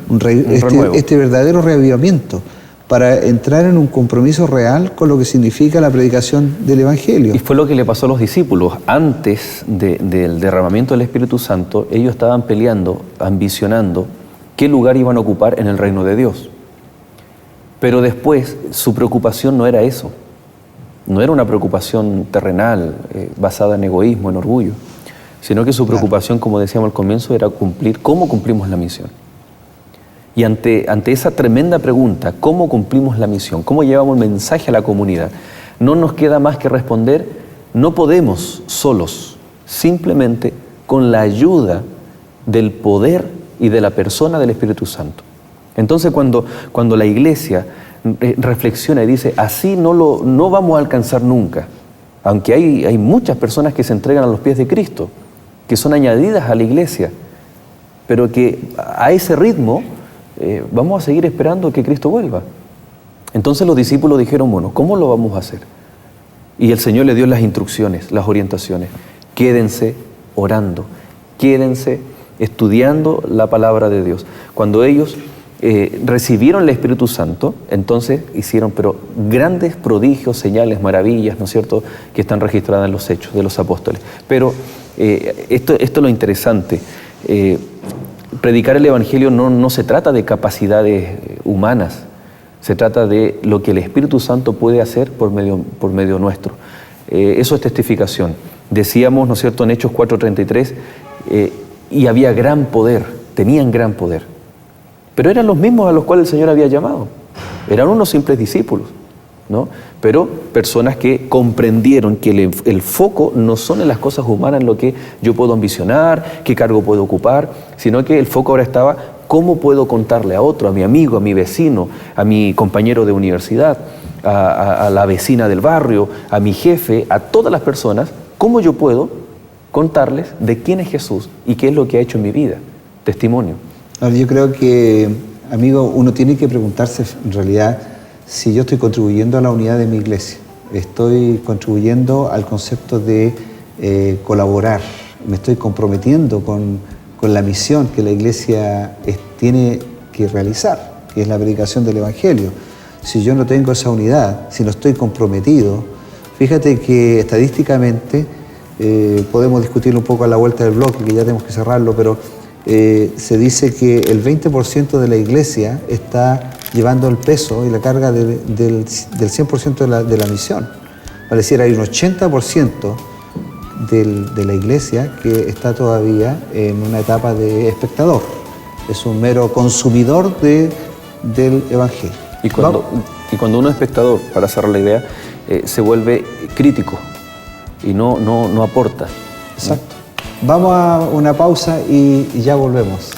Este verdadero reavivamiento para entrar en un compromiso real con lo que significa la predicación del Evangelio. Y fue lo que le pasó a los discípulos. Antes del derramamiento del Espíritu Santo, ellos estaban peleando, ambicionando qué lugar iban a ocupar en el reino de Dios. Pero después su preocupación no era eso. No era una preocupación terrenal, basada en egoísmo, en orgullo, sino que su preocupación, como decíamos al comienzo, era cómo cumplimos la misión. Y ante esa tremenda pregunta, ¿cómo cumplimos la misión? ¿Cómo llevamos el mensaje a la comunidad? No nos queda más que responder, no podemos solos, simplemente con la ayuda del poder y de la persona del Espíritu Santo. Entonces cuando la iglesia reflexiona y dice, así no vamos a alcanzar nunca, aunque hay muchas personas que se entregan a los pies de Cristo, que son añadidas a la iglesia, pero que a ese ritmo vamos a seguir esperando que Cristo vuelva. Entonces los discípulos dijeron, bueno, ¿cómo lo vamos a hacer? Y el Señor les dio las instrucciones, las orientaciones. Quédense orando, quédense estudiando la palabra de Dios. Cuando ellos recibieron el Espíritu Santo, entonces hicieron grandes prodigios, señales, maravillas, ¿no es cierto?, que están registradas en los Hechos de los Apóstoles. Pero esto es lo interesante. Predicar el Evangelio no se trata de capacidades humanas, se trata de lo que el Espíritu Santo puede hacer por medio nuestro. Eso es testificación. Decíamos, ¿no es cierto?, en Hechos 4:33, y había gran poder, tenían gran poder. Pero eran los mismos a los cuales el Señor había llamado. Eran unos simples discípulos, ¿no? Pero personas que comprendieron que el foco no son en las cosas humanas, en lo que yo puedo ambicionar, qué cargo puedo ocupar, sino que el foco ahora estaba ¿Cómo puedo contarle a otro, a mi amigo, a mi vecino, a mi compañero de universidad, a la vecina del barrio, a mi jefe, a todas las personas, cómo yo puedo contarles de quién es Jesús y qué es lo que ha hecho en mi vida? Testimonio. Ahora, yo creo que, amigo, uno tiene que preguntarse en realidad si yo estoy contribuyendo a la unidad de mi iglesia. Estoy contribuyendo al concepto de colaborar. Me estoy comprometiendo con la misión que la iglesia tiene que realizar, que es la predicación del Evangelio. Si yo no tengo esa unidad, si no estoy comprometido, fíjate que estadísticamente, podemos discutirlo un poco a la vuelta del bloque, que ya tenemos que cerrarlo, pero se dice que el 20% de la iglesia está llevando el peso y la carga del 100% de la misión. Pareciera hay un 80% de la iglesia que está todavía en una etapa de espectador. Es un mero consumidor del Evangelio. Y cuando uno es espectador, para cerrar la idea, se vuelve crítico y no aporta. Exacto. Vamos a una pausa y ya volvemos.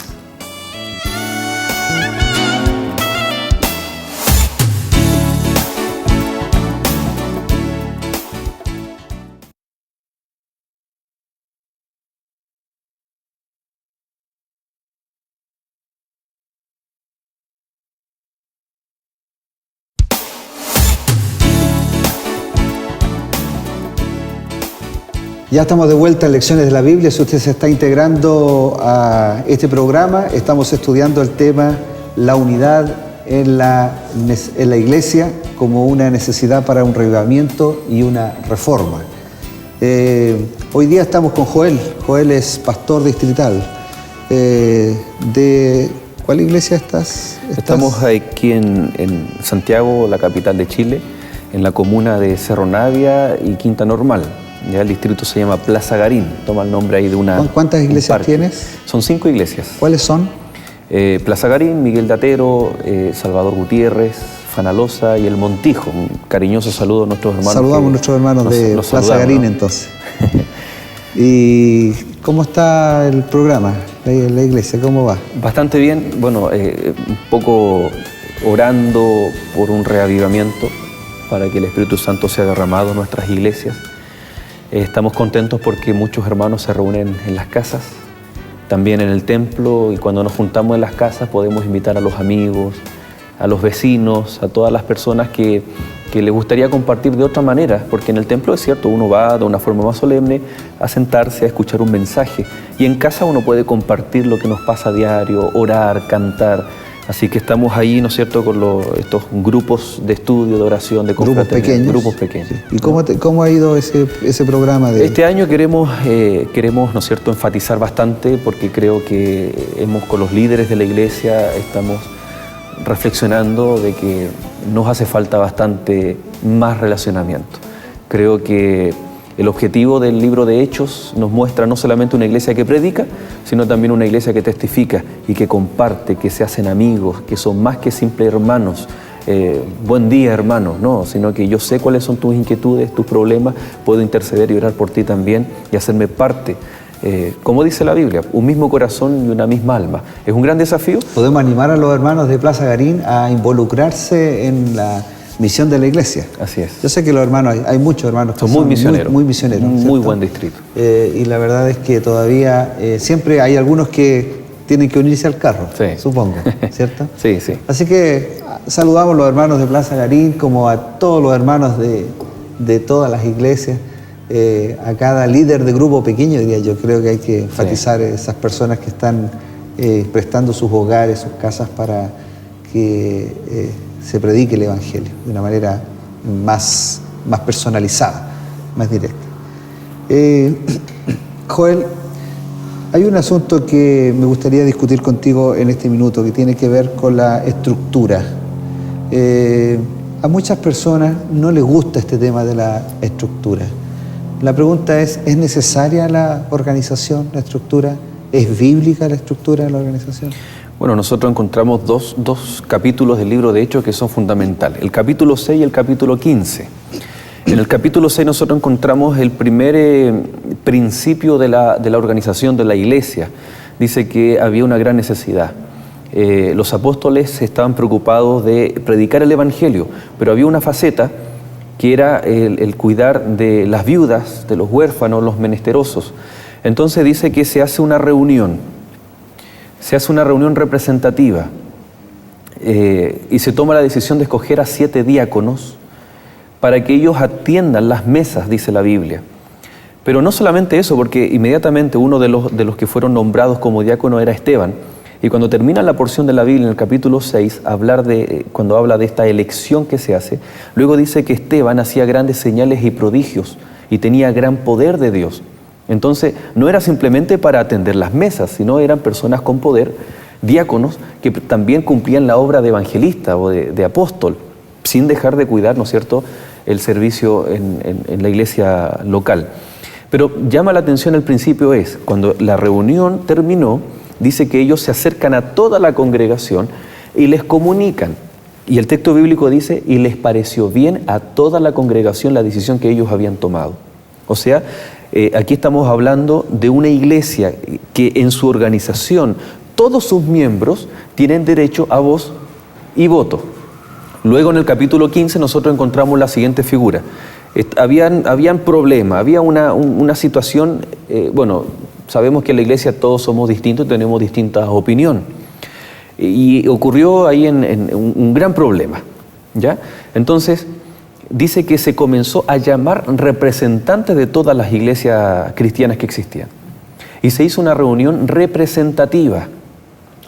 Ya estamos de vuelta en Lecciones de la Biblia. Si usted se está integrando a este programa, estamos estudiando el tema la unidad en la iglesia como una necesidad para un revivamiento y una reforma. Hoy día estamos con Joel. Joel es pastor distrital. ¿De cuál iglesia estás? Estamos aquí en Santiago, la capital de Chile, en la comuna de Cerro Navia y Quinta Normal. Ya el distrito se llama Plaza Garín, toma el nombre ahí de una... ¿Cuántas iglesias tienes? Son 5 iglesias. ¿Cuáles son? Plaza Garín, Miguel de Atero, Salvador Gutiérrez, Fanalosa y El Montijo. Un cariñoso saludo a nuestros hermanos. Saludamos a nuestros hermanos de Plaza Garín, ¿no? Entonces. ¿Y cómo está el programa, la iglesia? ¿Cómo va? Bastante bien. Bueno, un poco orando por un reavivamiento para que el Espíritu Santo sea derramado en nuestras iglesias. Estamos contentos porque muchos hermanos se reúnen en las casas, también en el templo, y cuando nos juntamos en las casas podemos invitar a los amigos, a los vecinos, a todas las personas que les gustaría compartir de otra manera, porque en el templo es cierto, uno va de una forma más solemne a sentarse, a escuchar un mensaje, y en casa uno puede compartir lo que nos pasa a diario, orar, cantar. Así que estamos ahí, ¿no es cierto?, con estos grupos de estudio, de oración, de confraternidad. Grupos pequeños. Sí. ¿Y cómo ha ido ese programa? Este año queremos, ¿no es cierto?, enfatizar bastante, porque creo que con los líderes de la iglesia estamos reflexionando de que nos hace falta bastante más relacionamiento. Creo que el objetivo del libro de Hechos nos muestra no solamente una iglesia que predica, sino también una iglesia que testifica y que comparte, que se hacen amigos, que son más que simples hermanos. Buen día, hermano, no, sino que yo sé cuáles son tus inquietudes, tus problemas, puedo interceder y orar por ti también y hacerme parte. Como dice la Biblia, un mismo corazón y una misma alma. Es un gran desafío. Podemos animar a los hermanos de Plaza Garín a involucrarse en la misión de la iglesia. Así es. Yo sé que los hermanos, hay muchos hermanos que son muy misioneros. Muy misioneros. Muy buen distrito. Y la verdad es que todavía siempre hay algunos que tienen que unirse al carro, sí. Supongo, ¿cierto? Sí, sí. Así que saludamos a los hermanos de Plaza Garín, como a todos los hermanos de todas las iglesias, a cada líder de grupo pequeño, diría yo. Creo que hay que enfatizar esas personas que están prestando sus hogares, sus casas para que se predique el Evangelio de una manera más personalizada, más directa. Joel, hay un asunto que me gustaría discutir contigo en este minuto que tiene que ver con la estructura. A muchas personas no les gusta este tema de la estructura. La pregunta ¿es necesaria la organización, la estructura? ¿Es bíblica la estructura de la organización? Bueno, nosotros encontramos dos capítulos del libro de Hechos que son fundamentales, el capítulo 6 y el capítulo 15. En el capítulo 6 nosotros encontramos el primer principio de la organización de la iglesia. Dice que había una gran necesidad. los apóstoles estaban preocupados de predicar el Evangelio, pero había una faceta que era el cuidar de las viudas, de los huérfanos, los menesterosos. Entonces dice que se hace una reunión representativa y se toma la decisión de escoger a 7 diáconos para que ellos atiendan las mesas, dice la Biblia. Pero no solamente eso, porque inmediatamente uno de los que fueron nombrados como diácono era Esteban. Y cuando termina la porción de la Biblia en el capítulo 6, cuando habla de esta elección que se hace, luego dice que Esteban hacía grandes señales y prodigios y tenía gran poder de Dios. Entonces, no era simplemente para atender las mesas, sino eran personas con poder, diáconos, que también cumplían la obra de evangelista o de apóstol, sin dejar de cuidar, ¿no es cierto?, el servicio en la iglesia local. Pero llama la atención el principio cuando la reunión terminó, dice que ellos se acercan a toda la congregación y les comunican. Y el texto bíblico dice, y les pareció bien a toda la congregación la decisión que ellos habían tomado. O sea, aquí estamos hablando de una iglesia que en su organización todos sus miembros tienen derecho a voz y voto. Luego en el capítulo 15 nosotros encontramos la siguiente figura. Habían problemas, había una situación, sabemos que en la iglesia todos somos distintos, tenemos distintas opiniones. Y ocurrió ahí un gran problema, ¿ya? Entonces, dice que se comenzó a llamar representantes de todas las iglesias cristianas que existían. Y se hizo una reunión representativa.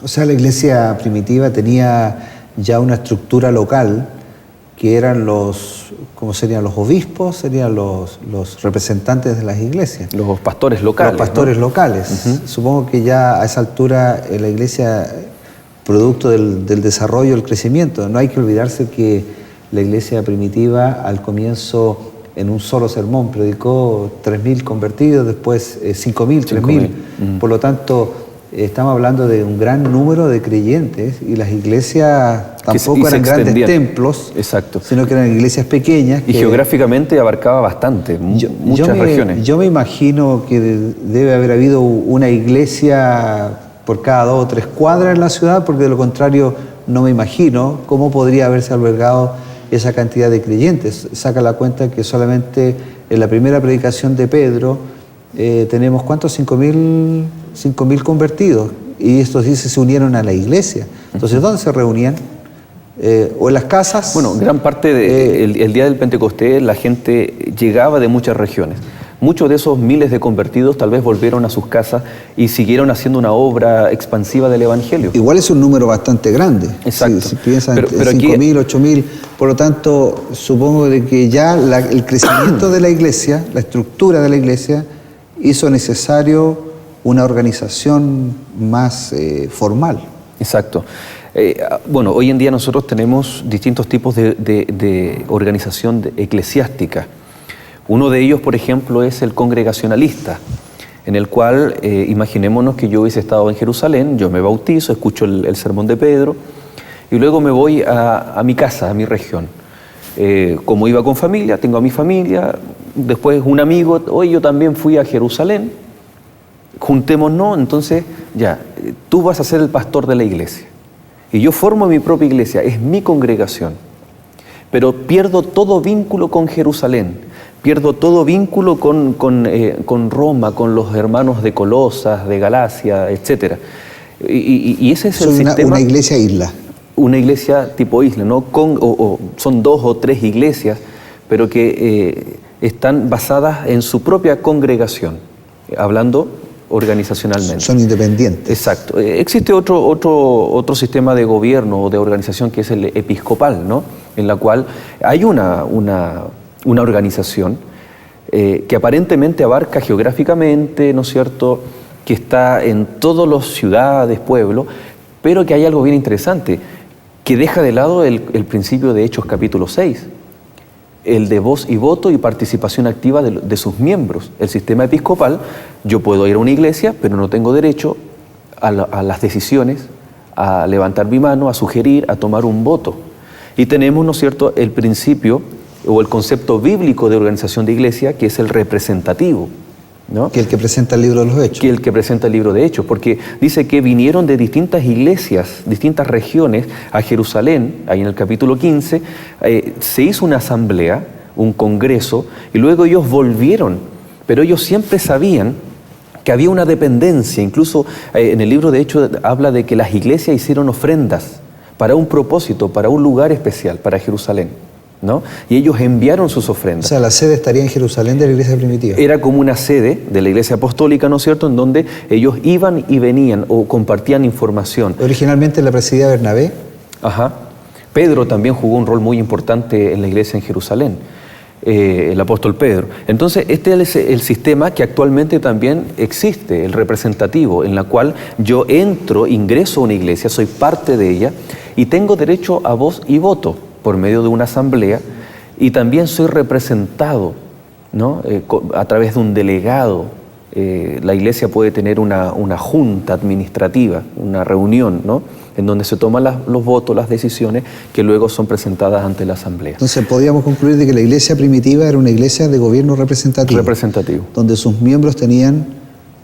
O sea, la iglesia primitiva tenía ya una estructura local que eran ¿cómo serían? Los obispos, serían los representantes de las iglesias. Los pastores locales. Los pastores locales. Uh-huh. Supongo que ya a esa altura la iglesia, producto del desarrollo, el crecimiento, no hay que olvidarse que la iglesia primitiva al comienzo en un solo sermón predicó 3.000 convertidos, después 5.000, 3.000. Uh-huh. Por lo tanto, estamos hablando de un gran número de creyentes y las iglesias tampoco eran grandes templos, exacto, sino que eran iglesias pequeñas. Y geográficamente abarcaba bastante, muchas regiones. Yo me imagino que debe haber habido una iglesia por cada 2 o 3 cuadras en la ciudad, porque de lo contrario no me imagino cómo podría haberse albergado esa cantidad de creyentes. Saca la cuenta que solamente en la primera predicación de Pedro tenemos, ¿cuántos? 5.000 convertidos, y estos dice se unieron a la iglesia. Entonces, ¿dónde se reunían? ¿O en las casas? Bueno, gran parte del día del Pentecostés la gente llegaba de muchas regiones. Muchos de esos miles de convertidos tal vez volvieron a sus casas y siguieron haciendo una obra expansiva del Evangelio. Igual es un número bastante grande. Exacto. Si piensan en 5.000, 8.000, por lo tanto, supongo de que ya el crecimiento de la iglesia, la estructura de la iglesia, hizo necesario una organización más formal. Exacto. Hoy en día nosotros tenemos distintos tipos de organización eclesiástica. Uno de ellos, por ejemplo, es el congregacionalista, en el cual, imaginémonos que yo hubiese estado en Jerusalén, yo me bautizo, escucho el sermón de Pedro, y luego me voy a mi casa, a mi región. Como iba con familia, tengo a mi familia, después un amigo, hoy yo también fui a Jerusalén, juntémonos, entonces ya, tú vas a ser el pastor de la iglesia. Y yo formo mi propia iglesia, es mi congregación. Pero pierdo todo vínculo con Jerusalén, pierdo todo vínculo con Roma, con los hermanos de Colosas, de Galacia, etc. Y ese es el sistema. Una iglesia isla. Una iglesia tipo isla, ¿no? Son 2 o 3 iglesias, pero que están basadas en su propia congregación, hablando organizacionalmente. Son independientes. Exacto. Existe otro sistema de gobierno o de organización que es el episcopal, ¿no? En la cual hay una organización que aparentemente abarca geográficamente, ¿no es cierto?, que está en todas las ciudades, pueblos, pero que hay algo bien interesante, que deja de lado el principio de Hechos capítulo 6, el de voz y voto y participación activa de sus miembros. El sistema episcopal, yo puedo ir a una iglesia, pero no tengo derecho a las decisiones, a levantar mi mano, a sugerir, a tomar un voto. Y tenemos, ¿no es cierto?, el principio o el concepto bíblico de organización de iglesia, que es el representativo. ¿no? Que el que presenta el libro de los Hechos. Que el que presenta el libro de Hechos, porque dice que vinieron de distintas iglesias, distintas regiones a Jerusalén, ahí en el capítulo 15, se hizo una asamblea, un congreso, y luego ellos volvieron, pero ellos siempre sabían que había una dependencia. Incluso en el libro de Hechos habla de que las iglesias hicieron ofrendas para un propósito, para un lugar especial, para Jerusalén, ¿no? Y ellos enviaron sus ofrendas. O sea, la sede estaría en Jerusalén de la iglesia primitiva. Era como una sede de la iglesia apostólica, ¿no es cierto?, en donde ellos iban y venían o compartían información. Originalmente la presidía Bernabé. Ajá. Pedro también jugó un rol muy importante en la iglesia en Jerusalén, el apóstol Pedro. Entonces, este es el sistema que actualmente también existe, el representativo, en la cual yo ingreso a una iglesia, soy parte de ella y tengo derecho a voz y voto por medio de una asamblea, y también soy representado, ¿no? A través de un delegado. La iglesia puede tener una junta administrativa, una reunión, ¿no?, en donde se toman los votos, las decisiones que luego son presentadas ante la asamblea. Entonces podríamos concluir de que la iglesia primitiva era una iglesia de gobierno representativo. Representativo. Donde sus miembros tenían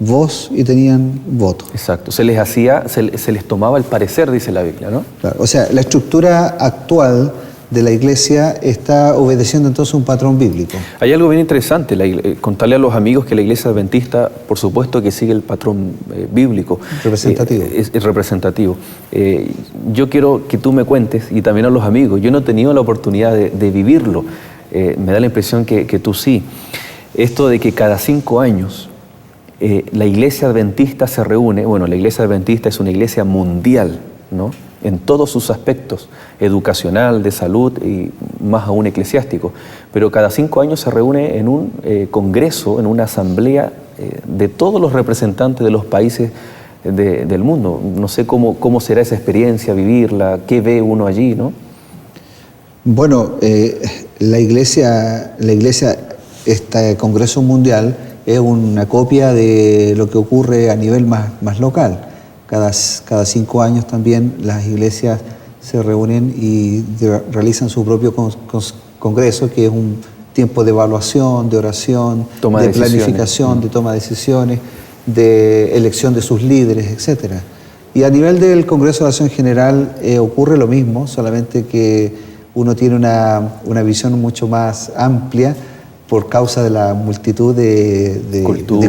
voz y tenían voto. Exacto. Se les tomaba el parecer, dice la Biblia, ¿no? Claro. O sea, la estructura actual de la iglesia está obedeciendo entonces un patrón bíblico. Hay algo bien interesante, contarle a los amigos que la iglesia adventista, por supuesto que sigue el patrón bíblico. Representativo. Es representativo. Yo quiero que tú me cuentes, y también a los amigos, yo no he tenido la oportunidad de vivirlo, me da la impresión que tú sí. Esto de que cada 5 años la iglesia adventista se reúne, bueno, la iglesia adventista es una iglesia mundial, ¿no?, en todos sus aspectos, educacional, de salud y más aún eclesiástico, pero cada 5 años se reúne en un congreso, en una asamblea de todos los representantes de los países del mundo. No sé cómo será esa experiencia, vivirla, qué ve uno allí, ¿no? Bueno, la iglesia, este congreso mundial es una copia de lo que ocurre a nivel más local. Cada 5 años también las iglesias se reúnen y realizan su propio congreso, que es un tiempo de evaluación, de oración, de planificación, de toma de decisiones, de elección de sus líderes, etc. Y a nivel del Congreso de Acción General ocurre lo mismo, solamente que uno tiene una visión mucho más amplia por causa de la multitud de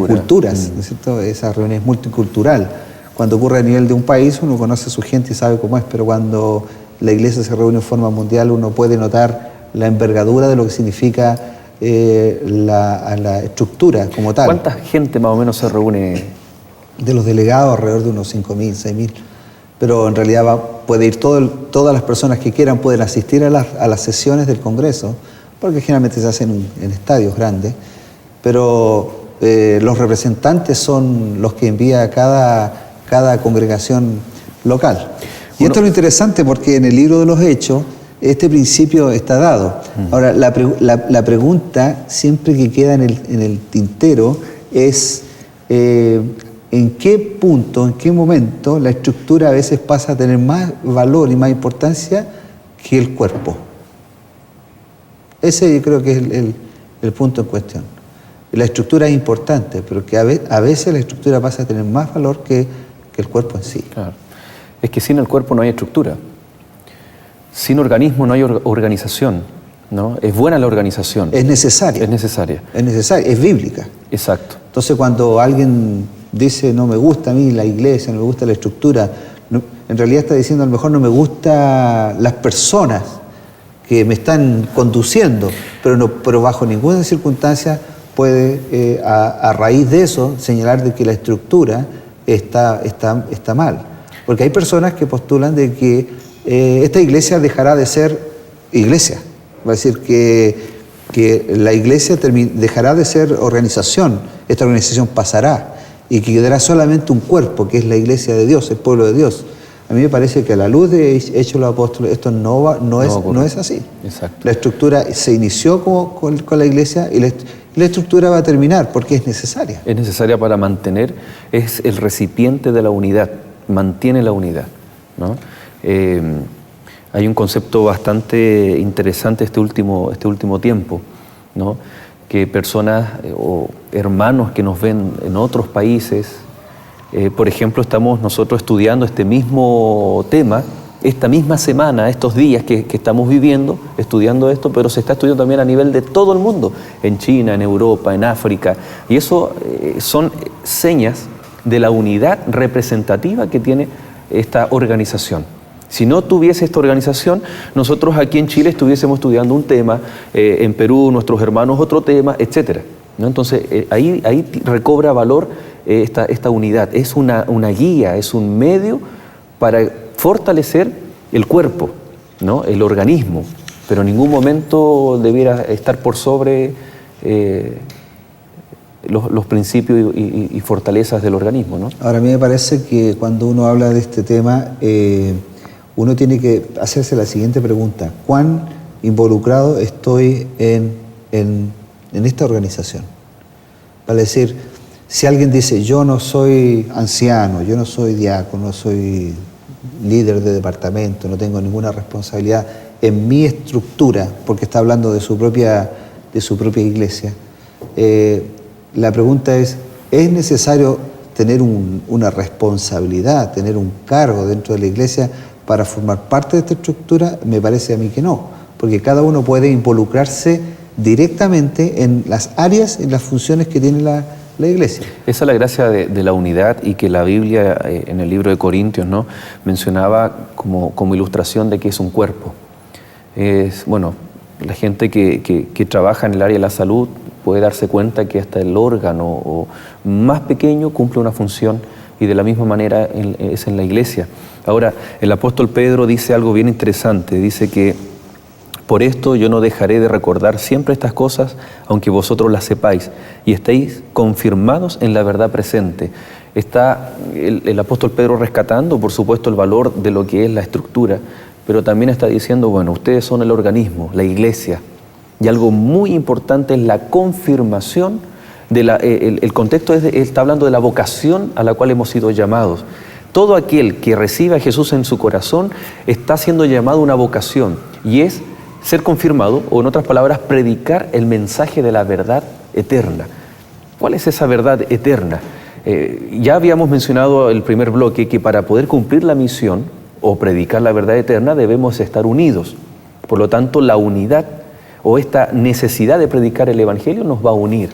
culturas, ¿no es cierto? Esa reunión es multicultural. Cuando ocurre a nivel de un país, uno conoce a su gente y sabe cómo es, pero cuando la iglesia se reúne en forma mundial, uno puede notar la envergadura de lo que significa la estructura como tal. ¿Cuánta gente más o menos se reúne? De los delegados, alrededor de unos 5.000, 6.000. Pero en realidad puede ir todas las personas que quieran pueden asistir a las sesiones del Congreso, porque generalmente se hacen en estadios grandes, pero los representantes son los que envía cada congregación local. Y esto es lo interesante porque en el libro de los Hechos este principio está dado. Ahora, la pregunta siempre que queda en el tintero es en qué punto, en qué momento la estructura a veces pasa a tener más valor y más importancia que el cuerpo. Ese yo creo que es el punto en cuestión. La estructura es importante, pero que a veces la estructura pasa a tener más valor que el cuerpo en sí. Claro. Es que sin el cuerpo no hay estructura. Sin organismo no hay organización, ¿no? Es buena la organización. Es necesaria. Es necesaria. Es necesaria, es bíblica. Exacto. Entonces cuando alguien dice no me gusta a mí la iglesia, no me gusta la estructura, en realidad está diciendo a lo mejor no me gusta las personas que me están conduciendo, pero bajo ninguna circunstancia puede a raíz de eso señalar de que la estructura está mal. Porque hay personas que postulan de que esta iglesia dejará de ser iglesia. Va a decir que la iglesia dejará de ser organización, esta organización pasará y que quedará solamente un cuerpo, que es la iglesia de Dios, el pueblo de Dios. A mí me parece que a la luz de Hechos de los Apóstoles esto no es así. Exacto. La estructura se inició con la iglesia y la estructura va a terminar porque es necesaria. Es necesaria para mantener, es el recipiente de la unidad, mantiene la unidad, ¿no? Hay un concepto bastante interesante este último tiempo, ¿no? que personas o hermanos que nos ven en otros países, por ejemplo, estamos nosotros estudiando este mismo tema, esta misma semana, estos días que estamos viviendo, estudiando esto, pero se está estudiando también a nivel de todo el mundo, en China, en Europa, en África, y eso son señas de la unidad representativa que tiene esta organización. Si no tuviese esta organización, nosotros aquí en Chile estuviésemos estudiando un tema, en Perú nuestros hermanos otro tema, etc. ¿No? Entonces ahí recobra valor esta unidad. Es una guía, es un medio para fortalecer el cuerpo, ¿no? El organismo, pero en ningún momento debiera estar por sobre los principios y fortalezas del organismo, ¿no? Ahora, a mí me parece que cuando uno habla de este tema, uno tiene que hacerse la siguiente pregunta: ¿cuán involucrado estoy en esta organización? Vale decir, si alguien dice, yo no soy anciano, yo no soy diácono, no soy líder de departamento, no tengo ninguna responsabilidad en mi estructura, porque está hablando de su propia iglesia, la pregunta es necesario tener una responsabilidad, tener un cargo dentro de la iglesia para formar parte de esta estructura? Me parece a mí que no, porque cada uno puede involucrarse directamente en las áreas, en las funciones que tiene la iglesia. Esa es la gracia de la unidad, y que la Biblia en el libro de Corintios, ¿no?, mencionaba como ilustración de que es un cuerpo. Bueno, la gente que trabaja en el área de la salud puede darse cuenta que hasta el órgano más pequeño cumple una función, y de la misma manera es en la iglesia. Ahora, el apóstol Pedro dice algo bien interesante, dice que por esto yo no dejaré de recordar siempre estas cosas, aunque vosotros las sepáis y estéis confirmados en la verdad presente. Está el apóstol Pedro rescatando, por supuesto, el valor de lo que es la estructura, pero también está diciendo, bueno, ustedes son el organismo, la iglesia, y algo muy importante es la confirmación el contexto está hablando de la vocación a la cual hemos sido llamados. Todo aquel que recibe a Jesús en su corazón está siendo llamado a una vocación, y es ser confirmado, o en otras palabras, predicar el mensaje de la verdad eterna. ¿Cuál es esa verdad eterna? Ya habíamos mencionado el primer bloque que para poder cumplir la misión o predicar la verdad eterna debemos estar unidos. Por lo tanto, la unidad o esta necesidad de predicar el Evangelio nos va a unir.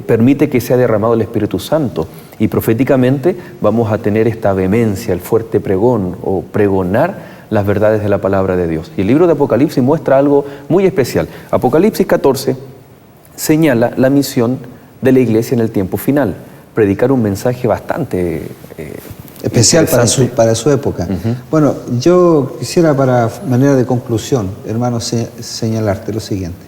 Permite que sea derramado el Espíritu Santo, y proféticamente vamos a tener esta vehemencia, el fuerte pregón o pregonar las verdades de la palabra de Dios. Y el libro de Apocalipsis muestra algo muy especial. Apocalipsis 14 señala la misión de la iglesia en el tiempo final, predicar un mensaje bastante especial para su época. Bueno, yo quisiera, para manera de conclusión, hermano, señalarte lo siguiente.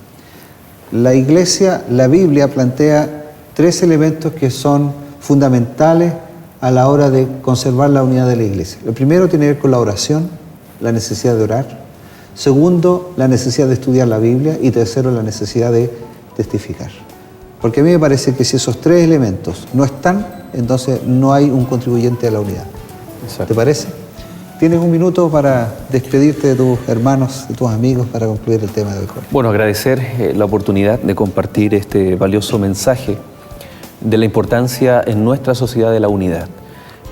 La iglesia, la Biblia plantea 3 elementos que son fundamentales a la hora de conservar la unidad de la iglesia. Lo primero tiene que ver con la oración, la necesidad de orar. Segundo, la necesidad de estudiar la Biblia. Y tercero, la necesidad de testificar. Porque a mí me parece que si esos 3 elementos no están, entonces no hay un contribuyente a la unidad. Exacto. ¿Te parece? Tienes un minuto para despedirte de tus hermanos, de tus amigos, para concluir el tema de hoy. Bueno, agradecer la oportunidad de compartir este valioso mensaje de la importancia en nuestra sociedad de la unidad.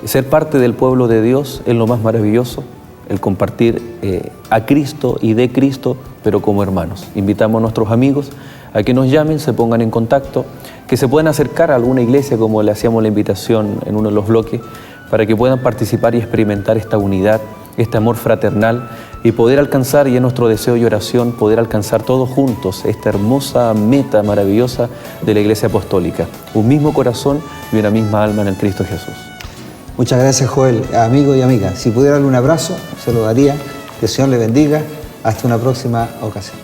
Ser parte del pueblo de Dios es lo más maravilloso, el compartir a Cristo y de Cristo, pero como hermanos. Invitamos a nuestros amigos a que nos llamen, se pongan en contacto, que se puedan acercar a alguna iglesia, como le hacíamos la invitación en uno de los bloques, para que puedan participar y experimentar esta unidad, este amor fraternal, y poder alcanzar, y es nuestro deseo y oración, poder alcanzar todos juntos esta hermosa meta maravillosa de la Iglesia Apostólica. Un mismo corazón y una misma alma en el Cristo Jesús. Muchas gracias, Joel. Amigo y amiga, si pudiera darle un abrazo, se lo daría. Que el Señor le bendiga. Hasta una próxima ocasión.